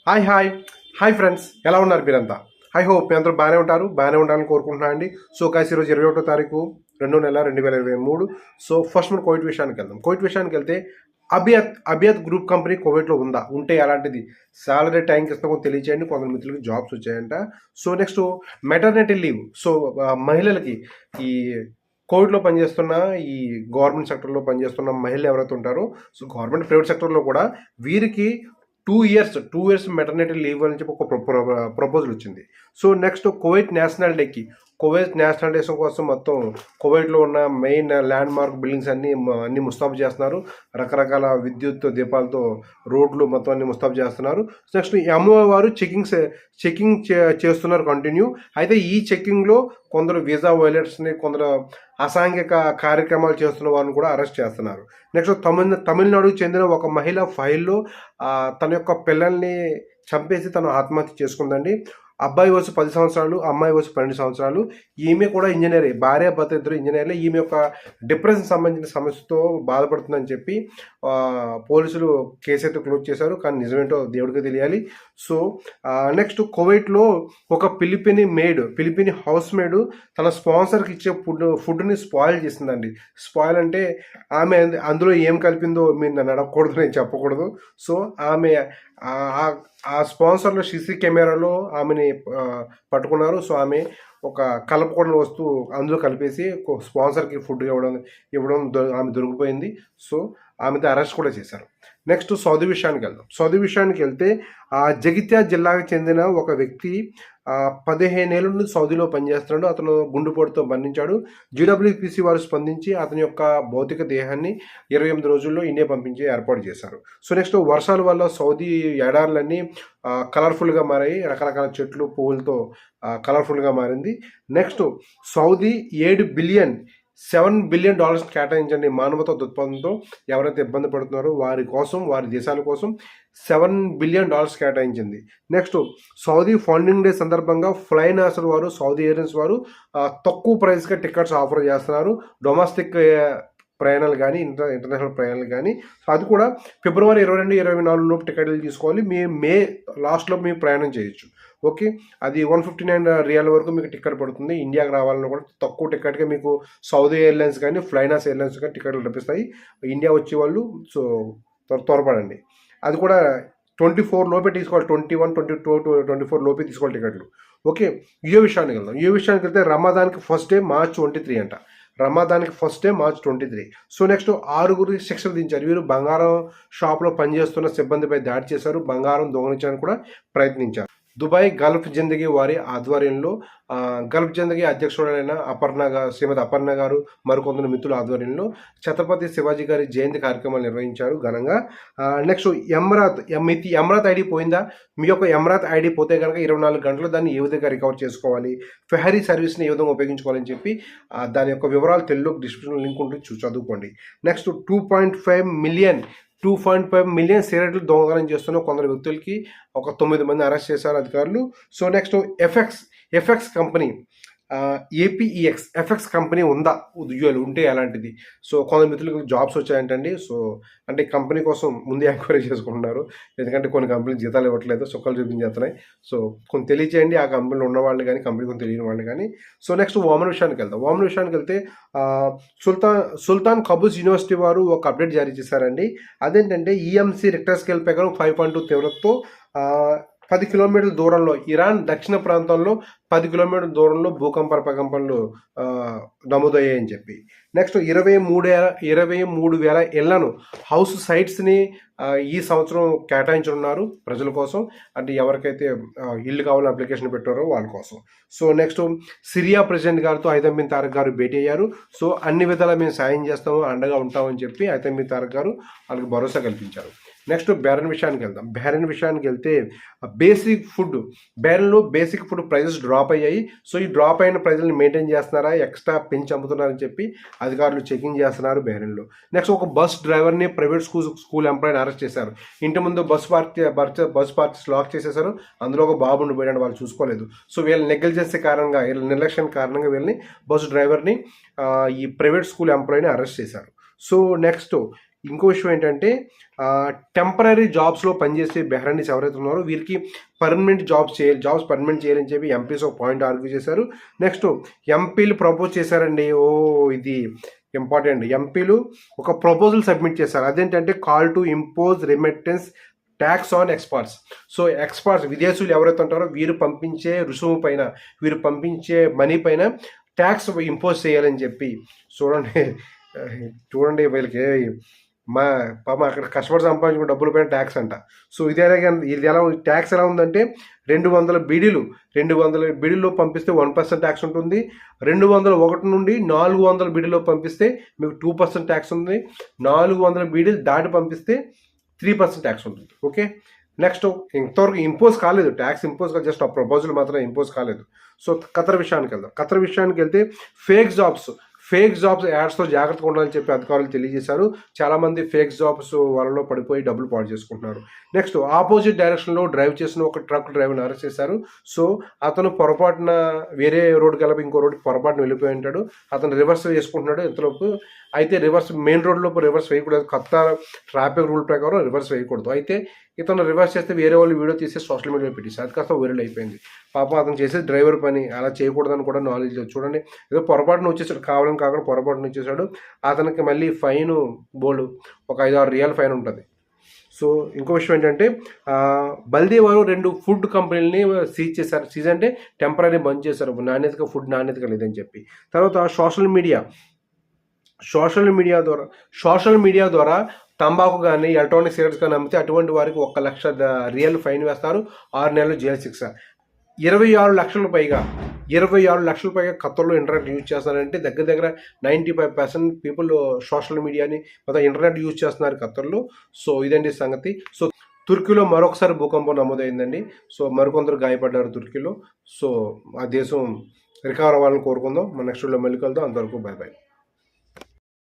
Hi hi hi friends, ఎలా ఉన్నారు మీరంతా? ఐ హోప్ మీ అందరూ బాగానే ఉండాలని కోరుకుంటున్నాను అండి. సో కాసి ఈరోజు 21వ తారీఖు 2 నెల 2023. సో ఫస్ట్ మనం కోవిడ్ విషయానికి వెళ్దాం. కోవిడ్ విషయానికి వెళ్తే అభియత్ గ్రూప్ కంపెనీ కోవిడ్లో ఉందా, ఉంటే అలాంటిది సాలరీ టైంకి ఇస్తామో తెలియచేయండి. కొందరు మిత్రులకి జాబ్స్ వచ్చాయంట. So next maternity leave. So మహిళలకి ఈ కోవిడ్లో పనిచేస్తున్న ఈ గవర్నమెంట్ సెక్టర్లో పనిచేస్తున్న మహిళలు ఎవరైతే ఉంటారో, సో గవర్నమెంట్ ప్రైవేట్ సెక్టర్లో కూడా వీరికి 2 ఇయర్స్ మెటర్నిటీ లీవ్ అని చెప్పి ఒక ప్రపోజల్ వచ్చింది. సో నెక్స్ట్ కువైట్ నేషనల్ డేకి, కువైట్ నేషనల్ డే కోసం మొత్తం కువైట్లో ఉన్న మెయిన్ ల్యాండ్ మార్క్ బిల్డింగ్స్ అన్నీ ముస్తాబు చేస్తున్నారు. రకరకాల విద్యుత్ దీపాలతో రోడ్లు మొత్తం అన్ని ముస్తాబు చేస్తున్నారు. నెక్స్ట్ ఎంఓ వారు చెకింగ్ చేస్తున్నారు కంటిన్యూ. అయితే ఈ చెకింగ్లో కొందరు వీసా వైలేటర్స్ని, కొందరు అసాంఘిక కార్యక్రమాలు చేస్తున్న వారిని కూడా అరెస్ట్ చేస్తున్నారు. నెక్స్ట్ తమిళనాడుకు చెందిన ఒక మహిళ ఫైల్లో తన యొక్క పిల్లల్ని చంపేసి తను ఆత్మహత్య చేసుకుందండి. అబ్బాయి వయసు 10 సంవత్సరాలు, అమ్మాయి వయసు 12 సంవత్సరాలు. ఈమె కూడా ఇంజనీరే, భార్య భర్త ఇద్దరు ఇంజనీర్లే. ఈమె యొక్క డిప్రెషన్ సంబంధించిన సమస్యతో బాధపడుతుందని చెప్పి పోలీసులు కేసు అయితే క్లోజ్ చేశారు. కానీ నిజమేంటో దేవుడికి తెలియాలి. సో నెక్స్ట్ కువైట్లో ఒక ఫిలిపిని హౌస్ మేడ్ తన స్పాన్సర్కి ఇచ్చే ఫుడ్ని స్పాయిల్ చేసిందండి. స్పాయిల్ అంటే ఆమె అందులో ఏం కలిపిందో మీరు నన్ను అడగకూడదు, నేను చెప్పకూడదు. సో ఆమె ఆ స్పాన్సర్లో సీసీ కెమెరాలో ఆమెని పట్టుకున్నారు. సో ఆమె ఒక కలపకూడని వస్తువు అందులో కలిపేసి స్పాన్సర్కి ఫుడ్ ఇవ్వడం ఆమె దొరికిపోయింది. సో ఆమెతో అరెస్ట్ కూడా చేశారు. నెక్స్ట్ సౌదీ విషయానికి వెళ్తే జగిత్యాల జిల్లాకు చెందిన ఒక వ్యక్తి 15 ఏళ్ళ నుండి సౌదీలో పనిచేస్తున్నాడు. అతను గుండెపోటుతో మరణించాడు. జీడబ్ల్యూపీసీ వారు స్పందించి అతని యొక్క భౌతిక దేహాన్ని 28 రోజుల్లో ఇండియా పంపించి ఏర్పాటు చేశారు. సో నెక్స్ట్ వర్షాల వల్ల సౌదీ ఎడారులన్నీ కలర్ఫుల్గా మారాయి. రకరకాల చెట్లు పువ్వులతో కలర్ఫుల్గా మారింది. నెక్స్ట్ సౌదీ $7 బిలియన్ కేటాయించండి మానవతా దృక్పథంతో. ఎవరైతే ఇబ్బంది పడుతున్నారో వారి కోసం, వారి దేశాల కోసం $7 బిలియన్ కేటాయించింది. నెక్స్ట్ సౌదీ ఫౌండింగ్ డే సందర్భంగా ఫ్లైనాసర్ వారు, సౌదీ ఎయిర్లైన్స్ వారు తక్కువ ప్రైస్గా టికెట్స్ ఆఫర్ చేస్తున్నారు. డొమెస్టిక్ ప్రయాణాలు కానీ ఇంటర్నేషనల్ ప్రయాణాలు కానీ. అది కూడా ఫిబ్రవరి 22-24 లోపు టికెట్లు తీసుకోవాలి. మే లాస్ట్లో మీరు ప్రయాణం చేయొచ్చు. ఓకే, అది 159 రియాల్ వరకు మీకు టికెట్ పడుతుంది. ఇండియాకి రావాలన్నా కూడా తక్కువ టికెట్గా మీకు సౌదీ ఎయిర్లైన్స్ కానీ ఫ్లైనాస్ ఎయిర్లైన్స్ కానీ టికెట్లు లభిస్తాయి. ఇండియా వచ్చేవాళ్ళు సో త్వరపడండి. అది కూడా 24 లోపే తీసుకోవాలి. 21, 22 to 24 లోపే తీసుకోవాలి టికెట్లు. ఓకే, యుఏ విషయానికి వెళ్తే రమదాన్కి ఫస్ట్ డే March 23 అంట. March 23. సో నెక్స్ట్ 6 శిక్షలు దించారు. వీరు బంగారం షాప్లో పనిచేస్తున్న సిబ్బందిపై దాడి చేశారు. బంగారం దొంగలించడానికి కూడా ప్రయత్నించారు. దుబాయ్ గల్ఫ్ జిందగీ వారి ఆధ్వర్యంలో గల్ఫ్ జిందగీ అధ్యక్షుడైన శ్రీమతి అపర్ణ గారు మరికొందరు మిత్రుల ఆధ్వర్యంలో ఛత్రపతి శివాజీ గారి జయంతి కార్యక్రమాలు నిర్వహించారు ఘనంగా. నెక్స్ట్ ఎమ్రాత్ ఐడి పోయిందా? మీ యొక్క ఎమ్రాత్ ఐడి పోతే కనుక 24 గంటలు దాన్ని ఏ విధంగా రికవర్ చేసుకోవాలి, ఫెహరీ సర్వీస్ని ఏ విధంగా ఉపయోగించుకోవాలని చెప్పి దాని యొక్క వివరాలు తెలుగు డిస్క్రిప్షన్ లింక్ ఉంటుంది, చదువుకోండి. నెక్స్ట్ 2.5 మిలియన్ సిగరెట్లు దొంగతనం చేస్తున్న కొందరు వ్యక్తులకి ఒక 9 మంది అరెస్ట్ చేశారు అధికారులు. సో నెక్స్ట్ ఎఫెక్స్ కంపెనీ, ఎఫెక్స్ కంపెనీ ఉందా, ఉద్యోగాలు ఉంటే అలాంటిది. సో కొందరు మిత్రులకు జాబ్స్ వచ్చాయంటండి. సో అంటే కంపెనీ కోసం ముందే ఎంక్వైరీ చేసుకుంటున్నారు. ఎందుకంటే కొన్ని కంపెనీలు జీతాలు ఇవ్వట్లేదు, సుఖాలు చూపించేస్తున్నాయి. సో కొంచెం తెలియచేయండి ఆ కంపెనీలో ఉన్న వాళ్ళు కానీ, కంపెనీ కొంచెం తెలియని వాళ్ళు కానీ. సో నెక్స్ట్ ఓమన్ విషయానికి వెళ్తే సుల్తాన్ కబూస్ యూనివర్సిటీ వారు ఒక అప్డేట్ జారీ చేశారండి. అదేంటంటే ఈఎంసీ రిక్టర్ స్కేల్ ప్రకారం 5.2 తీవ్రతతో 10 కిలోమీటర్ల దూరంలో ఇరాన్ దక్షిణ ప్రాంతంలో 10 కిలోమీటర్ల దూరంలో భూకంప ప్రకంపనలు నమోదయ్యాయని చెప్పి. నెక్స్ట్ 23,000 ఇళ్లను, హౌస్ సైట్స్ని ఈ సంవత్సరం కేటాయించనున్నారు ప్రజల కోసం. అంటే ఎవరికైతే ఇల్లు కావాలని అప్లికేషన్ పెట్టారో వాళ్ళ కోసం. సో నెక్స్ట్ సిరియా ప్రెసిడెంట్ గారితో హైతమ్ బిన్ తారిక్ గారు భేటీ అయ్యారు. సో అన్ని విధాలా మేము సాయం చేస్తాము, అండగా ఉంటామని చెప్పి హైతమ్ బిన్ తారిక్ గారు వాళ్ళకి భరోసా కల్పించారు. నెక్స్ట్ బెహ్రెన్ విషయానికి వెళ్తే బెహ్రెన్లో బేసిక్ ఫుడ్ ప్రైజెస్ డ్రాప్ అయ్యాయి. సో ఈ డ్రాప్ అయిన ప్రైజులను మెయింటైన్ చేస్తున్నారా, ఎక్స్ట్రా పెంచి అమ్ముతున్నారని చెప్పి అధికారులు చెకింగ్ చేస్తున్నారు బెహ్రెన్లో. నెక్స్ట్ ఒక బస్ డ్రైవర్ని ప్రైవేట్ స్కూల్ ఎంప్లాయీని అరెస్ట్ చేశారు. ఇంటి ముందు బస్ పార్క్ లాక్ చేసేశారు. అందులో ఒక బాబు ఉండిపోయాడు, వాళ్ళు చూసుకోలేదు. సో వీళ్ళ నిర్లక్ష్యం కారణంగా వీళ్ళని బస్ డ్రైవర్ని ఈ ప్రైవేట్ స్కూల్ ఎంప్లాయీని అరెస్ట్ చేశారు. సో నెక్స్ట్ ఇంకో విషయం ఏంటంటే టెంపరీ జాబ్స్లో పనిచేసే బెహ్రానీస్ ఎవరైతే ఉన్నారో వీరికి పర్మనెంట్ జాబ్స్ పర్మనెంట్ చేయాలని చెప్పి ఎంపీస్ ఒక పాయింట్ ఆర్గ్యూ చేశారు. నెక్స్ట్ ఎంపీలు ప్రపోజ్ చేశారండి. ఇది ఇంపార్టెంట్. ఎంపీలు ఒక ప్రపోజల్ సబ్మిట్ చేశారు. అదేంటంటే call to impose remittance tax on experts. So experts విదేశీయులు ఎవరైతే ఉంటారో వీరు పంపించే రుసుము పైన, వీరు పంపించే మనీ పైన ట్యాక్స్ ఇంపోజ్ చేయాలని చెప్పి. చూడండి వీళ్ళకి పాపం అక్కడ కష్టపడి సంపాదించుకున్న డబ్బుల పైన ట్యాక్స్ అంట. సో ఇది ఎలా ట్యాక్స్ ఎలా ఉందంటే 200 బీడీల్లో పంపిస్తే 1% ట్యాక్స్ ఉంటుంది. 201 నుండి 400 బీడీలో పంపిస్తే మీకు 2% ట్యాక్స్ ఉంది. 400 బీడీలు దాటి పంపిస్తే 3% ట్యాక్స్ ఉంటుంది. ఓకే, నెక్స్ట్ ఇంతవరకు ఇంపోజ్ కాలేదు, ట్యాక్స్ ఇంపోజ్ కాదు, జస్ట్ ఆ ప్రపోజల్ మాత్రం ఇంపోజ్ కాలేదు. సో ఖతర్ విషయానికి వెళ్తే ఫేక్ జాబ్స్ యాడ్స్తో జాగ్రత్తగా ఉండాలని చెప్పి అధికారులు తెలియజేశారు. చాలామంది ఫేక్ జాబ్స్ వాళ్ళలో పడిపోయి డబ్బులు పాడు చేసుకుంటున్నారు. నెక్స్ట్ ఆపోజిట్ డైరెక్షన్లో డ్రైవ్ చేసిన ఒక ట్రక్ డ్రైవర్ని అరెస్ట్ చేశారు. సో అతను పొరపాటున వేరే రోడ్డుకి వెళ్ళి ఇంకో రోడ్డుకి పొరపాటున వెళ్ళిపోయి ఉంటాడు. అతను రివర్స్ వేసుకుంటున్నాడు ఇంతలోపు. అయితే మెయిన్ రోడ్లోపు రివర్స్ వేయకూడదు, కొత్త ట్రాఫిక్ రూల్ ప్రకారం రివర్స్ వేయకూడదు. అయితే ఇతను రివర్స్ చేస్తే వేరే వాళ్ళు వీడియో తీసి సోషల్ మీడియాలో పెట్టేసి అది కాస్త వైరల్ అయిపోయింది. పాపం అతను చేసేది డ్రైవర్ పని, అలా చేయకూడదని కూడా నాలెడ్జ్ లేదు. చూడండి, ఏదో పొరపాటున వచ్చేసాడు, కాకుండా పొరపాటున వచ్చేసాడు. అతనికి మళ్ళీ ఫైన్ ఒక 5-6 రియాల్ ఫైన్ ఉంటుంది. సో ఇంకో విషయం ఏంటంటే బల్దీ వారు 2 ఫుడ్ కంపెనీలని సీజ్ చేశారు. సీజ్ అంటే టెంపరీ బంద్ చేశారు, ఫుడ్ నాణ్యతగా లేదని చెప్పి. తర్వాత సోషల్ మీడియా ద్వారా తంబాకు కానీ ఎలక్ట్రానిక్ సిగరెట్స్ కానీ అమ్మితే అటువంటి వారికి 1 లక్ష రియల్ ఫైన్ వేస్తారు, 6 నెలలు జైలు శిక్ష. 26 లక్షల పైగా ఖత్తర్లో ఇంటర్నెట్ యూజ్ చేస్తున్నారంటే దగ్గర 95% పీపుల్ సోషల్ మీడియాని మొత్తం ఇంటర్నెట్ యూజ్ చేస్తున్నారు ఖత్తర్లో. సో ఇదండి సంగతి. సో తుర్కీలో మరొకసారి భూకంపం నమోదైందండి. సో మరికొందరు గాయపడ్డారు తుర్కీలో. సో ఆ దేశం రికవర్ అవ్వాలని కోరుకుందాం. మన నెక్స్ట్ వీడియో మళ్ళీ కలుద్దాం. అంతవరకు బై.